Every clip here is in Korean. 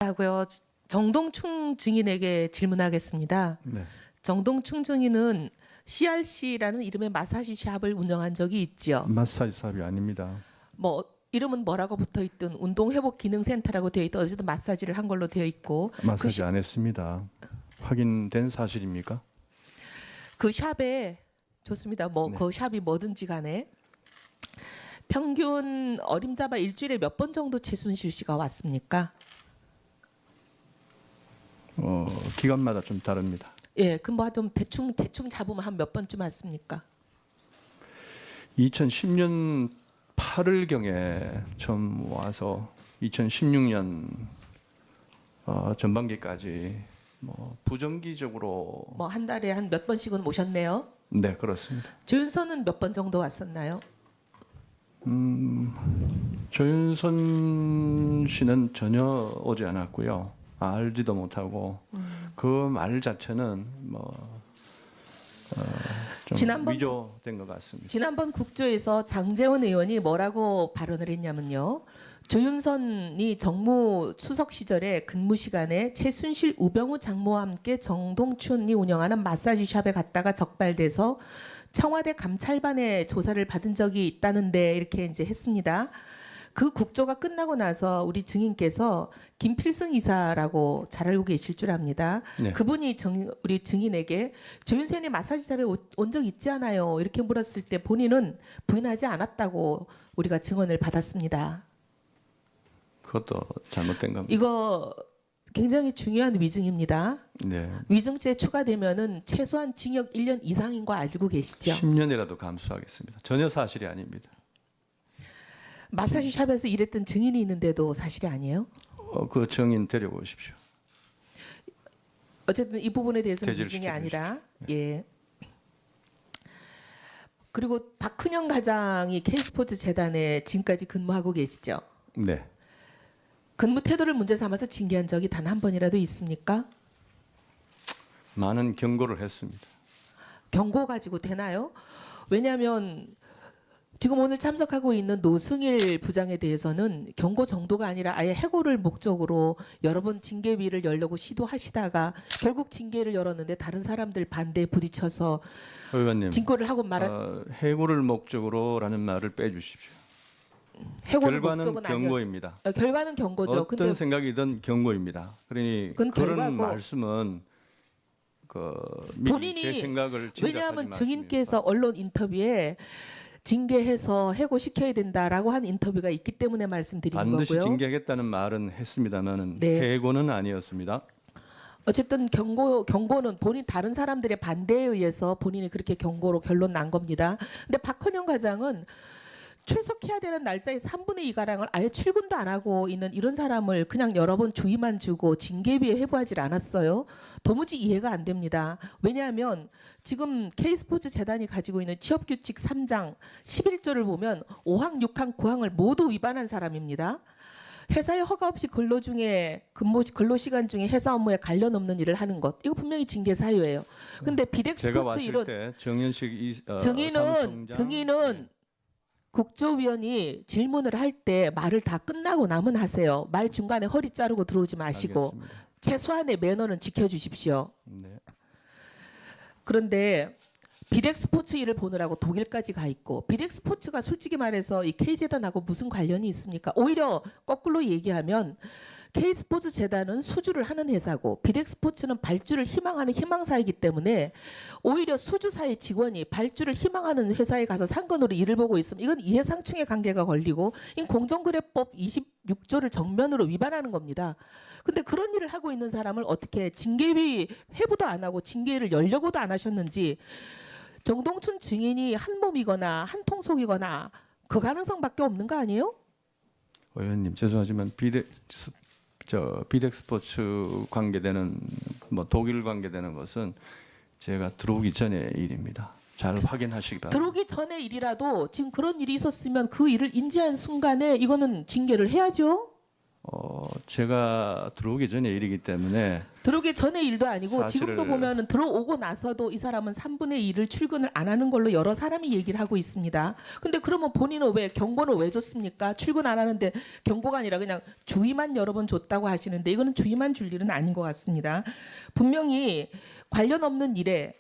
하고요. 정동충 증인에게 질문하겠습니다. 네. 정동충 증인은 CRC라는 이름의 마사지 샵을 운영한 적이 있죠. 마사지 샵이 아닙니다. 뭐 이름은 뭐라고 붙어 있든 운동 회복 기능 센터라고 되어 있든 어쨌든 마사지를 한 걸로 되어 있고 마사지 안 했습니다. 확인된 사실입니까? 그 샵에 좋습니다. 뭐 네. 그 샵이 뭐든지 간에 평균 어림잡아 일주일에 몇 번 정도 최순실 씨가 왔습니까? 기간마다 좀 다릅니다. 예, 그 뭐 좀 대충 잡으면 한 몇 번쯤 왔습니까? 2010년 8월경에 처음 와서 2016년 전반기까지 뭐 부정기적으로 뭐 한 달에 한 몇 번씩은 오셨네요. 네, 그렇습니다. 조윤선은 몇 번 정도 왔었나요? 조윤선 씨는 전혀 오지 않았고요. 알지도 못하고 그 말 자체는 좀 지난번 위조된 것 같습니다. 지난번 국조에서 장제원 의원이 뭐라고 발언을 했냐면요. 조윤선이 정무 수석 시절에 근무 시간에 최순실, 우병우 장모와 함께 정동춘이 운영하는 마사지 샵에 갔다가 적발돼서 청와대 감찰반의 조사를 받은 적이 있다는데 이렇게 이제 했습니다. 그 국조가 끝나고 나서 우리 증인께서 김필승 이사라고 잘 알고 계실 줄 압니다. 네. 그분이 우리 증인에게 조윤선이 마사지샵에 온 적 있지 않아요? 이렇게 물었을 때 본인은 부인하지 않았다고 우리가 증언을 받았습니다. 그것도 잘못된 겁니다. 이거 굉장히 중요한 위증입니다. 네. 위증죄 추가되면은 최소한 징역 1년 이상인 거 알고 계시죠? 10년이라도 감수하겠습니다. 전혀 사실이 아닙니다. 마사지 샵에서 일했던 증인이 있는데도 사실이 아니에요? 그 증인 데려오십시오. 어쨌든 이 부분에 대해서는 개지를 위증이 시켜주십시오. 아니라 예. 그리고 박훈영 과장이 K스포츠 재단에 지금까지 근무하고 계시죠? 네. 근무 태도를 문제 삼아서 징계한 적이 단 한 번이라도 있습니까? 많은 경고를 했습니다. 경고 가지고 되나요? 왜냐하면 지금 오늘 참석하고 있는 노승일 부장에 대해서는 경고 정도가 아니라 아예 해고를 목적으로 여러 번 징계위를 열려고 시도하시다가 결국 징계를 열었는데 다른 사람들 반대에 부딪혀서 의원님, 징계를 하고 말한 해고를 목적으로라는 말을 빼주십시오. 해고를 결과는 목적은 경고입니다. 결과는 경고죠. 어떤 근데 생각이든 경고입니다. 그러니 그건 그런 결과고. 말씀은 미리 본인이 제 생각을 왜냐하면 증인께서 언론 인터뷰에 징계해서 해고시켜야 된다라고 한 인터뷰가 있기 때문에 말씀드리는 반드시 거고요. 징계하겠다는 말은 했습니다만은 네. 해고는 아니었습니다. 어쨌든 경고는 본인 다른 사람들의 반대에 의해서 본인이 그렇게 경고로 결론 난 겁니다. 근데 박헌영 과장은 출석해야 되는 날짜의 3분의 2 가량을 아예 출근도 안 하고 있는 이런 사람을 그냥 여러 번 주의만 주고 징계비에 회부하지 않았어요. 도무지 이해가 안 됩니다. 왜냐하면 지금 K스포츠 재단이 가지고 있는 취업규칙 3장 11조를 보면 5항, 6항, 9항을 모두 위반한 사람입니다. 회사에 허가 없이 근로 시간 중에 회사 업무에 관련 없는 일을 하는 것 이거 분명히 징계 사유예요. 근데 제가 비덱스포츠 왔을 이런 때 정현식 증인은 네. 국조위원이 질문을 할 때 말을 다 끝나고 나면 하세요. 말 중간에 허리 자르고 들어오지 마시고 알겠습니다. 최소한의 매너는 지켜주십시오. 네. 그런데 비덱스포츠 일을 보느라고 독일까지 가 있고 비덱스포츠가 솔직히 말해서 이 K재단하고 무슨 관련이 있습니까? 오히려 거꾸로 얘기하면 K스포츠 재단은 수주를 하는 회사고 비덱스포츠는 발주를 희망하는 희망사이기 때문에 오히려 수주사의 직원이 발주를 희망하는 회사에 가서 상권으로 일을 보고 있으면 이건 이해상충의 관계가 걸리고 이 공정거래법 26조를 정면으로 위반하는 겁니다. 근데 그런 일을 하고 있는 사람을 어떻게 징계위 회부도 안 하고 징계를 열려고도 안 하셨는지 정동춘 증인이 한 몸이거나 한 통속이거나 그 가능성밖에 없는 거 아니에요? 의원님 죄송하지만 비덱스포츠 관계되는 독일 관계되는 것은 제가 들어오기 전의 일입니다. 잘 확인하시기 바랍니다. 들어오기 전의 일이라도 지금 그런 일이 있었으면 그 일을 인지한 순간에 이거는 징계를 해야죠. 제가 들어오기 전의 일이기 때문에 들어오기 전의 일도 아니고 사실을- 지금도 보면은 들어오고 나서도 이 사람은 3분의 1을 출근을 안 하는 걸로 여러 사람이 얘기를 하고 있습니다. 근데 그러면 본인은 왜 경고는 왜 줬습니까? 출근 안 하는데 경고가 아니라 그냥 주의만 여러 번 줬다고 하시는데 이거는 주의만 줄 일은 아닌 것 같습니다. 분명히 관련 없는 일에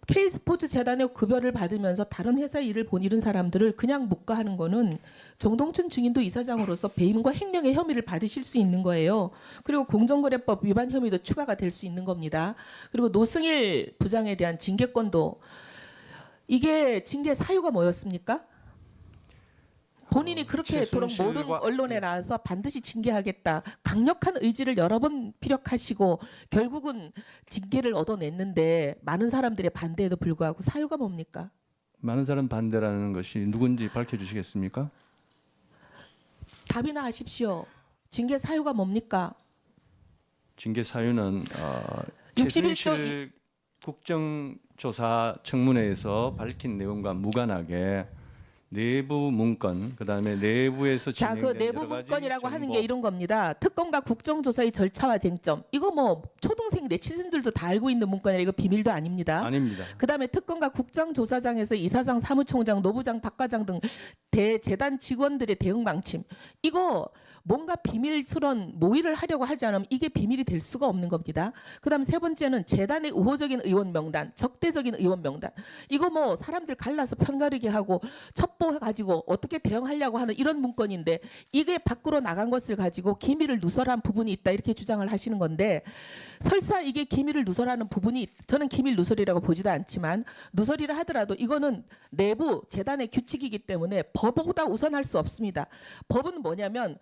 K스포츠 재단의 급여를 받으면서 다른 회사 일을 보이는 사람들을 그냥 묵과하는 거는 정동춘 증인도 이사장으로서 배임과 횡령의 혐의를 받으실 수 있는 거예요. 그리고 공정거래법 위반 혐의도 추가가 될 수 있는 겁니다. 그리고 노승일 부장에 대한 징계권도 이게 징계 사유가 뭐였습니까? 본인이 그렇게 도록 모든 최순실과- 언론에 나와서 반드시 징계하겠다. 강력한 의지를 여러 번 피력하시고 결국은 징계를 얻어냈는데 많은 사람들의 반대에도 불구하고 사유가 뭡니까? 많은 사람 반대라는 것이 누군지 밝혀주시겠습니까? 답이나 하십시오. 징계 사유가 뭡니까? 징계 사유는 61조 최순실 국정조사 청문회에서 밝힌 내용과 무관하게 내부 문건, 그다음에 내부에서 자, 그 진행된 내부 여러 가지 문건이라고 하는 정보. 게 이런 겁니다. 특검과 국정조사의 절차와 쟁점. 이거 뭐 초등생 내치즌들도 다 알고 있는 문건이라 이거 비밀도 아닙니다. 아닙니다. 그다음에 특검과 국정조사장에서 이사장, 사무총장, 노부장, 박과장 등 대재단 직원들의 대응 방침. 이거 뭔가 비밀스러운 모의를 하려고 하지 않으면 이게 비밀이 될 수가 없는 겁니다. 그다음 세 번째는 재단의 우호적인 의원 명단, 적대적인 의원 명단. 이거 뭐 사람들 갈라서 편가르게 하고 첩보 가지고 어떻게 대응하려고 하는 이런 문건인데 이게 밖으로 나간 것을 가지고 기밀을 누설한 부분이 있다 이렇게 주장을 하시는 건데 설사 이게 기밀을 누설하는 부분이 저는 기밀 누설이라고 보지도 않지만 누설이라 하더라도 이거는 내부 재단의 규칙이기 때문에 법보다 우선할 수 없습니다. 법은 뭐냐면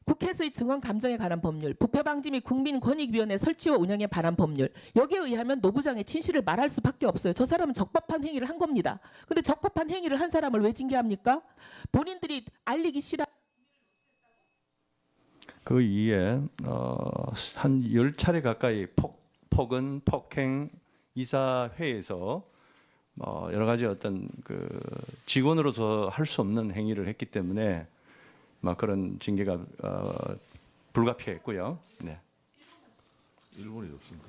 국회에서의 증언 감정에 관한 법률, 부패 방지 및 국민권익위원회 설치와 운영에 관한 법률. 여기에 의하면 노부장의 진실을 말할 수밖에 없어요. 저 사람은 적법한 행위를 한 겁니다. 근데 적법한 행위를 한 사람을 왜 징계합니까? 본인들이 알리기 싫어. 그 이에 한 10차례 가까이 폭언, 폭행, 이사회에서 여러 가지 어떤 그 직원으로서 할 수 없는 행위를 했기 때문에 막 그런 징계가 불가피했고요. 네. 일본이 없습니다.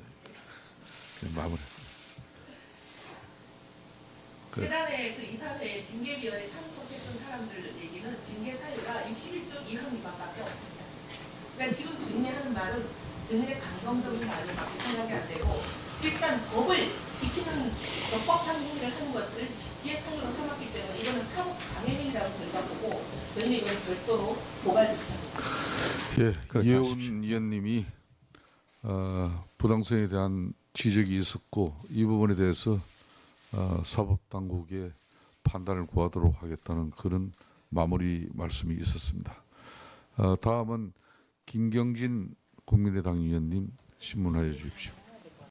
그냥 마무리. 재단의 그 이사회 징계위원회 참석했던 사람들 얘기는 징계 사유가 61조 2항 위반밖에 없습니다. 그러니까 지금 증인하는 말은 증인의 감정적인 말을밖에 생각이 안 되고 일단 법을 지키는 적법한 행위를 하는 것을 징계 사유로 삼았기 때문에 이거는 사법 강행행위라고 저희가 보고 저희는 이건 별도로 고발 조치합니다. 예, 그렇게 이혜원 하십시오. 의원님이 부당성에 대한 지적이 있었고 이 부분에 대해서 사법 당국의 판단을 구하도록 하겠다는 그런 마무리 말씀이 있었습니다. 다음은 김경진 국민의당 의원님 신문하여 주십시오.